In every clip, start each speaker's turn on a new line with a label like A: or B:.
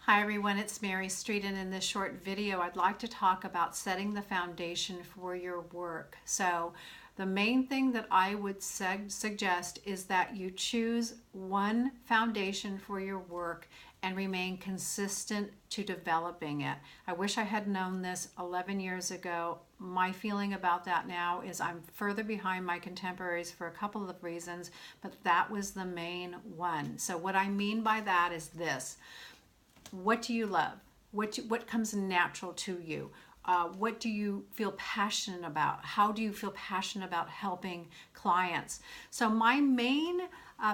A: Hi everyone, it's Mary Street, and in this short video I'd like to talk about setting the foundation for your work. So the main thing that I would suggest is that you choose one foundation for your work and remain consistent to developing it. I wish I had known this 11 years ago. My feeling about that now is I'm further behind my contemporaries for a couple of reasons, but that was the main one. So what I mean by that is this. What do you love? What comes natural to you? What do you feel passionate about? How do you feel passionate about helping clients? So my main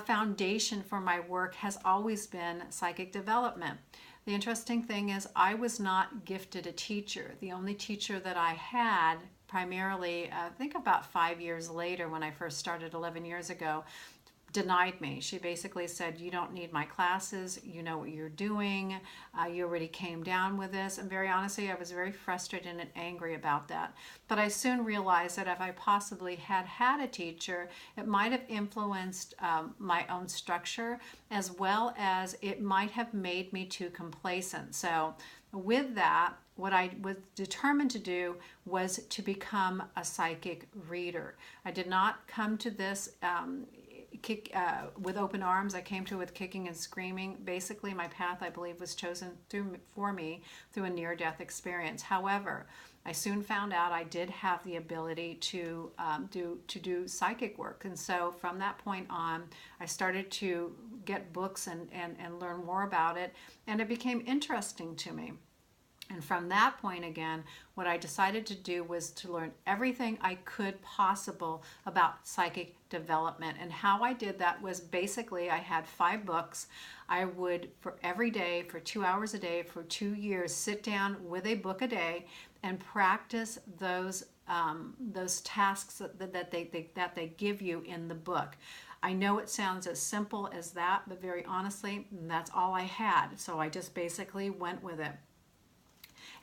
A: foundation for my work has always been psychic development. The interesting thing is I was not gifted a teacher. The only teacher that I had primarily, I think about 5 years later when I first started 11 years ago, denied me. She basically said, you don't need my classes, you know what you're doing, you already came down with this. And very honestly, I was very frustrated and angry about that. But I soon realized that if I possibly had had a teacher, it might have influenced my own structure, as well as it might have made me too complacent. So with that, what I was determined to do was to become a psychic reader. I did not come to this with open arms. I came to it with kicking and screaming. Basically, my path, I believe, was chosen for me through a near-death experience. However, I soon found out I did have the ability to do psychic work. And so from that point on, I started to get books and learn more about it, and it became interesting to me. And from that point again, what I decided to do was to learn everything I could possible about psychic development. And how I did that was basically I had 5 books. I would, for every day, for 2 hours a day, for 2 years, sit down with a book a day and practice those tasks that they give you in the book. I know it sounds as simple as that, but very honestly, that's all I had. So I just basically went with it.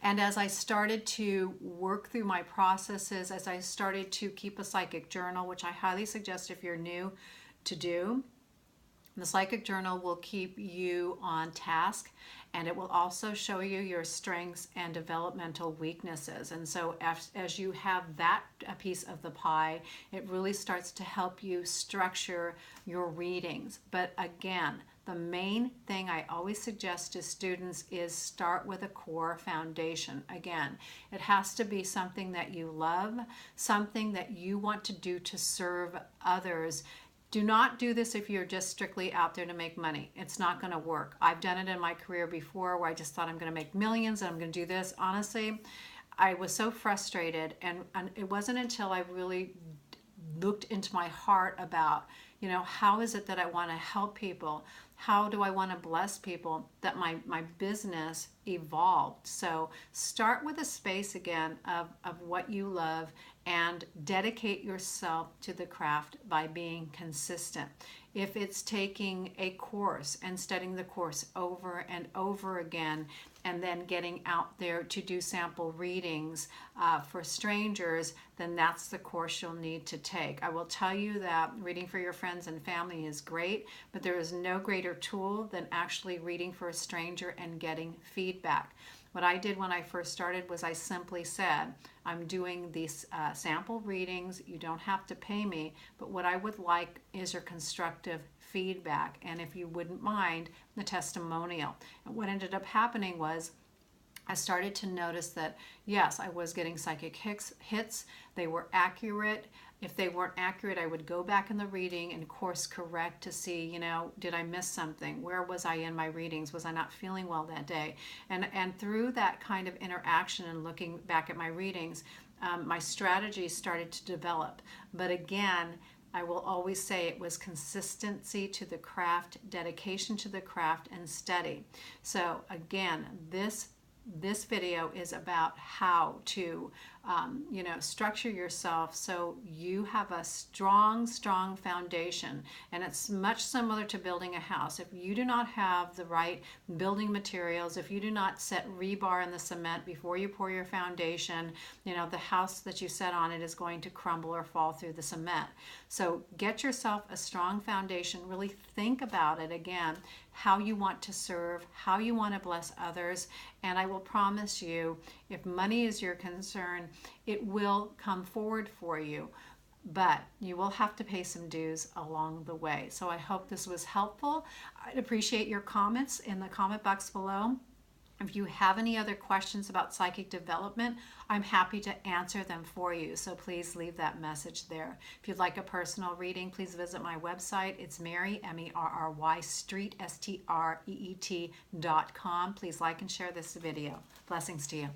A: And as I started to work through my processes, as I started to keep a psychic journal, which I highly suggest if you're new to do, the psychic journal will keep you on task, and it will also show you your strengths and developmental weaknesses. And so as you have that piece of the pie, it really starts to help you structure your readings. But again, the main thing I always suggest to students is start with a core foundation. Again, it has to be something that you love, something that you want to do to serve others. Do not do this if you're just strictly out there to make money. It's not going to work. I've done it in my career before where I just thought I'm going to make millions and I'm going to do this. Honestly, I was so frustrated, and it wasn't until I really looked into my heart about, how is it that I want to help people? How do I want to bless people, that my business evolved. So start with a space again of what you love and dedicate yourself to the craft by being consistent. If it's taking a course and studying the course over and over again, and then getting out there to do sample readings for strangers, then that's the course you'll need to take. I will tell you that reading for your friends and family is great, but there is no greater tool than actually reading for a stranger and getting feedback. What I did when I first started was I simply said, I'm doing these sample readings. You don't have to pay me, but what I would like is your constructive feedback, and if you wouldn't mind, the testimonial. And what ended up happening was I started to notice that, yes, I was getting psychic hits. They were accurate. If they weren't accurate, I would go back in the reading and course correct to see, did I miss something? Where was I in my readings? Was I not feeling well that day? And through that kind of interaction and looking back at my readings, my strategy started to develop. But again, I will always say it was consistency to the craft, dedication to the craft, and study. So again, this video is about how to structure yourself so you have a strong, strong foundation. And it's much similar to building a house. If you do not have the right building materials, if you do not set rebar in the cement before you pour your foundation, the house that you set on it is going to crumble or fall through the cement. So get yourself a strong foundation. Really think about it again, how you want to serve, how you want to bless others. And I will promise you, if money is your concern, it will come forward for you. But you will have to pay some dues along the way. So I hope this was helpful. I'd appreciate your comments in the comment box below. If you have any other questions about psychic development, I'm happy to answer them for you. So please leave that message there. If you'd like a personal reading, please visit my website. It's Mary, M-E-R-R-Y, Street, S-T-R-E-E-T.com. Please like and share this video. Blessings to you.